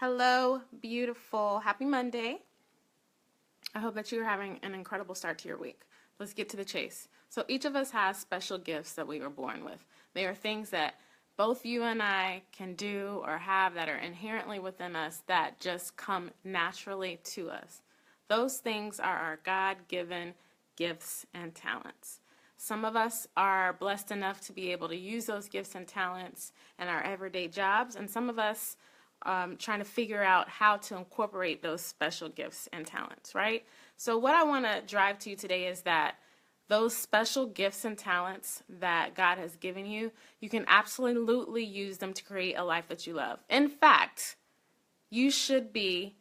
Hello, beautiful. Happy Monday. I hope that you're having an incredible start to your week. Let's get to the chase. So each of us has special gifts that we were born with. They are things that both you and I can do or have that are inherently within us that just come naturally to us. Those things are our God-given gifts and talents. Some of us are blessed enough to be able to use those gifts and talents in our everyday jobs, and some of us trying to figure out how to incorporate those special gifts and talents, right? So what I want to drive to you today is that those special gifts and talents that God has given you, you can absolutely use them to create a life that you love. In fact, you should be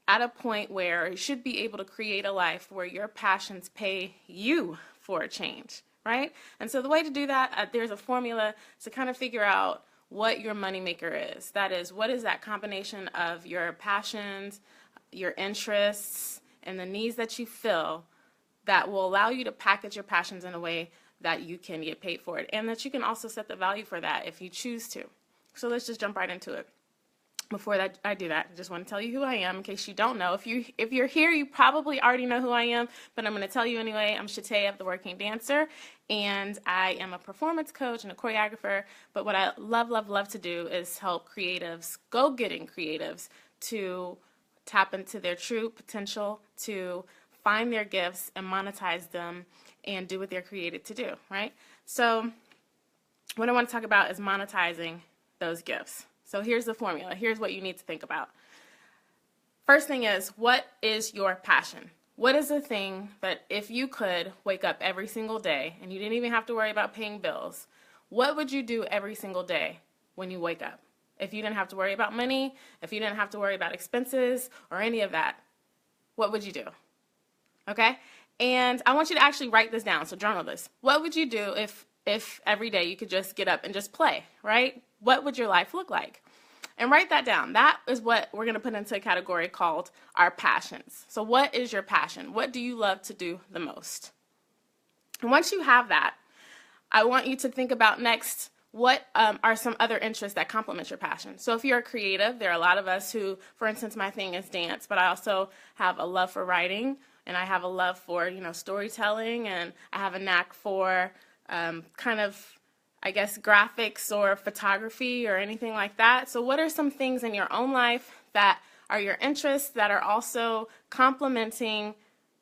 at a point where you should be able to create a life where your passions pay you for a change, right? And so the way to do that, there's a formula to kind of figure out what your moneymaker is. That is, what is that combination of your passions, your interests, and the needs that you feel that will allow you to package your passions in a way that you can get paid for it, and that you can also set the value for that if you choose to. So let's just jump right into it. Before that, I do that, I just want to tell you who I am in case you don't know. If you're here, you probably already know who I am, but I'm going to tell you anyway. I'm Shataya, the Working Dancer, and I am a performance coach and a choreographer. But what I love to do is help creatives, go-getting creatives, to tap into their true potential, to find their gifts and monetize them and do what they're created to do, right? So what I want to talk about is monetizing those gifts. So here's the formula. Here's what you need to think about. First thing is, what is your passion? What is the thing that if you could wake up every single day and you didn't even have to worry about paying bills, what would you do every single day when you wake up? If you didn't have to worry about money, if you didn't have to worry about expenses or any of that, what would you do? Okay? And I want you to actually write this down, so journal this. What would you do if every day you could just get up and just play, right? What would your life look like? And write that down. That is what we're going to put into a category called our passions. So what is your passion? What do you love to do the most? And once you have that, I want you to think about next, what are some other interests that complement your passion? So if you're a creative, there are a lot of us who, for instance, my thing is dance, but I also have a love for writing, and I have a love for, storytelling, and I have a knack for graphics or photography or anything like that. So what are some things in your own life that are your interests that are also complementing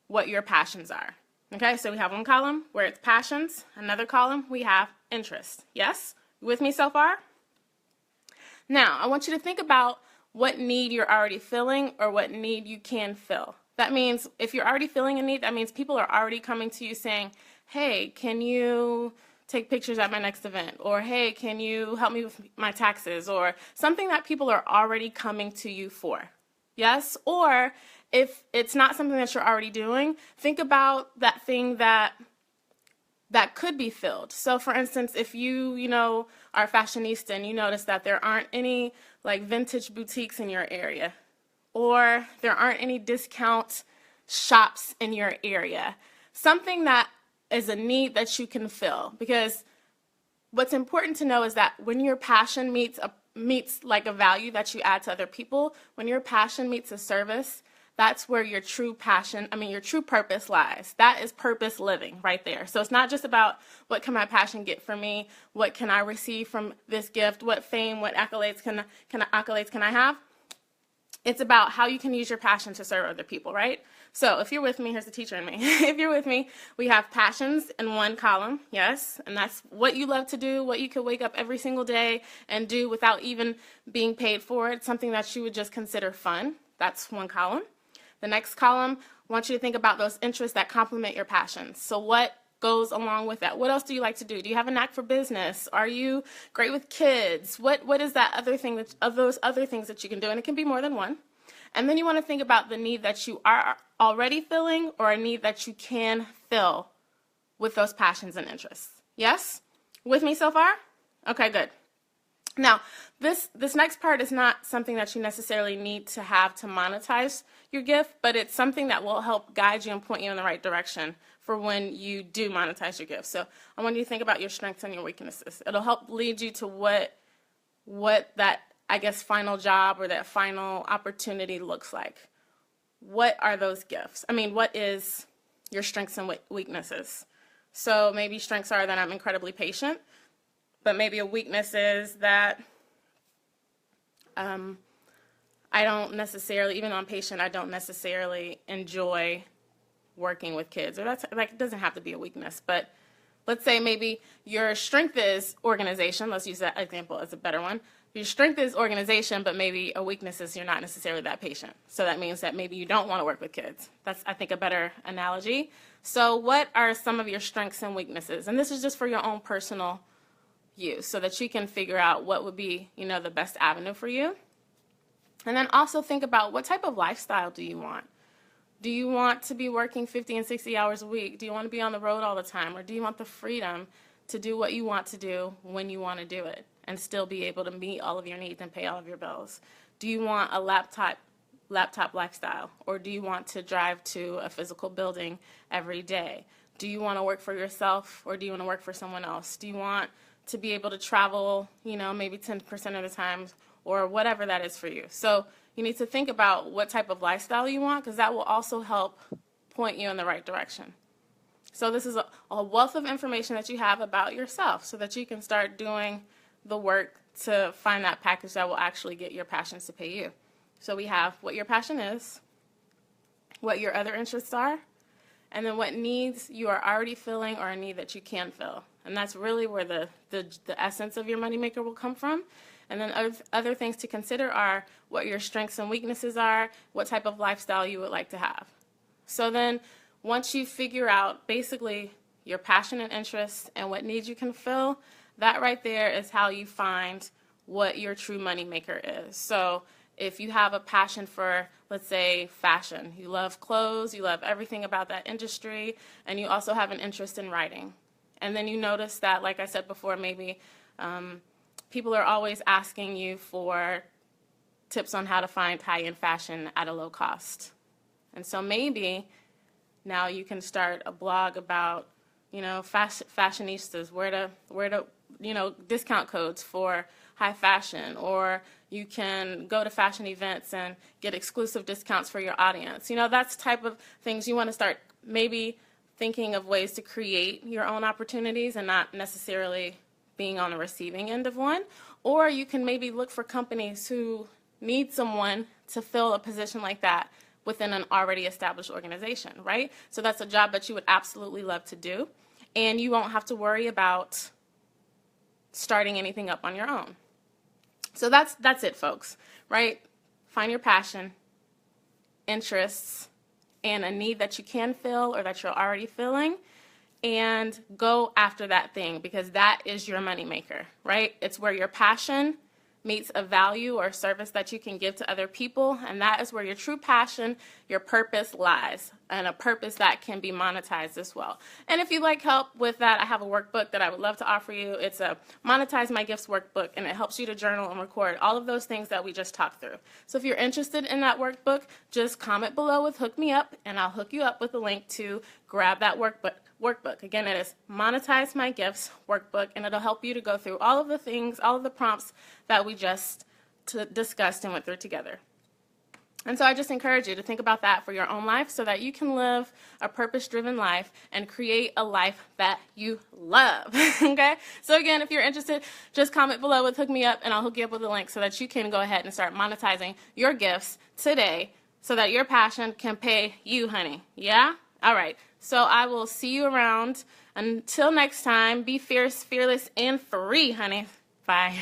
what your passions are? Okay, so we have one column where it's passions, another column we have interests. Yes? You with me so far? Now, I want you to think about what need you're already feeling or what need you can fill. That means if you're already feeling a need, that means people are already coming to you saying, hey, can you take pictures at my next event? Or, hey, can you help me with my taxes? Or something that people are already coming to you for. Yes? Or if it's not something that you're already doing, think about that thing that could be filled. So for instance, if you are a fashionista and you notice that there aren't any vintage boutiques in your area, or there aren't any discount shops in your area, something that is a need that you can fill. Because what's important to know is that when your passion meets a value that you add to other people, when your passion meets a service, that's where your true purpose lies. That is purpose living right there. So it's not just about what can my passion get for me, what can I receive from this gift, what fame, what accolades can I have? It's about how you can use your passion to serve other people, right? So if you're with me, here's the teacher in me. If you're with me, we have passions in one column, yes, and that's what you love to do, what you could wake up every single day and do without even being paid for it, something that you would just consider fun. That's one column. The next column, I want you to think about those interests that complement your passions. So what goes along with that? What else do you like to do? Do you have a knack for business? Are you great with kids? What is that other thing of those other things that you can do? And it can be more than one. And then you want to think about the need that you are already filling or a need that you can fill with those passions and interests. Yes? With me so far? Okay, good. Now, this next part is not something that you necessarily need to have to monetize your gift, but it's something that will help guide you and point you in the right direction for when you do monetize your gift. So I want you to think about your strengths and your weaknesses. It'll help lead you to what that I guess, final job or that final opportunity looks like. What are those gifts? I mean, what is your strengths and weaknesses? So maybe strengths are that I'm incredibly patient, but maybe a weakness is that I don't necessarily, even though I'm patient, I don't necessarily enjoy working with kids. Or that's like, it doesn't have to be a weakness, but let's say maybe your strength is organization. Let's use that example as a better one. Your strength is organization, but maybe a weakness is you're not necessarily that patient. So that means that maybe you don't want to work with kids. That's, I think, a better analogy. So what are some of your strengths and weaknesses? And this is just for your own personal use so that you can figure out what would be, the best avenue for you. And then also think about what type of lifestyle do you want? Do you want to be working 50 and 60 hours a week? Do you want to be on the road all the time? Or do you want the freedom to do what you want to do when you want to do it and still be able to meet all of your needs and pay all of your bills? Do you want a laptop lifestyle? Or do you want to drive to a physical building every day? Do you want to work for yourself or do you want to work for someone else? Do you want to be able to travel, maybe 10% of the time or whatever that is for you? So you need to think about what type of lifestyle you want because that will also help point you in the right direction. So this is a wealth of information that you have about yourself so that you can start doing the work to find that package that will actually get your passions to pay you. So we have what your passion is, what your other interests are, and then what needs you are already filling or a need that you can fill. And that's really where the essence of your moneymaker will come from. And then other things to consider are what your strengths and weaknesses are, what type of lifestyle you would like to have. So then once you figure out basically your passion and interests and what needs you can fill, that right there is how you find what your true moneymaker is. So if you have a passion for, let's say, fashion, you love clothes, you love everything about that industry, and you also have an interest in writing. And then you notice that, like I said before, maybe people are always asking you for tips on how to find high-end fashion at a low cost. And so maybe now you can start a blog about, fashionistas, where to discount codes for high fashion, or you can go to fashion events and get exclusive discounts for your audience. That's type of things you want to start maybe thinking of ways to create your own opportunities and not necessarily being on the receiving end of one. Or you can maybe look for companies who need someone to fill a position like that within an already established organization, right? So that's a job that you would absolutely love to do, and you won't have to worry about starting anything up on your own. So that's it, folks, right? Find your passion, interests, and a need that you can fill or that you're already filling, and go after that thing because that is your moneymaker, right? It's where your passion meets a value or service that you can give to other people, and that is where your true passion, your purpose lies, and a purpose that can be monetized as well. And if you'd like help with that, I have a workbook that I would love to offer you. It's a Monetize My Gifts workbook, and it helps you to journal and record all of those things that we just talked through. So if you're interested in that workbook, just comment below with Hook Me Up, and I'll hook you up with a link to grab that workbook. Again, it is Monetize My Gifts workbook, and it'll help you to go through all of the things, all of the prompts that we just discussed and went through together. And so I just encourage you to think about that for your own life so that you can live a purpose-driven life and create a life that you love, okay? So again, if you're interested, just comment below with Hook Me Up, and I'll hook you up with a link so that you can go ahead and start monetizing your gifts today so that your passion can pay you, honey, yeah? All right, so I will see you around. Until next time, be fierce, fearless, and free, honey. Bye.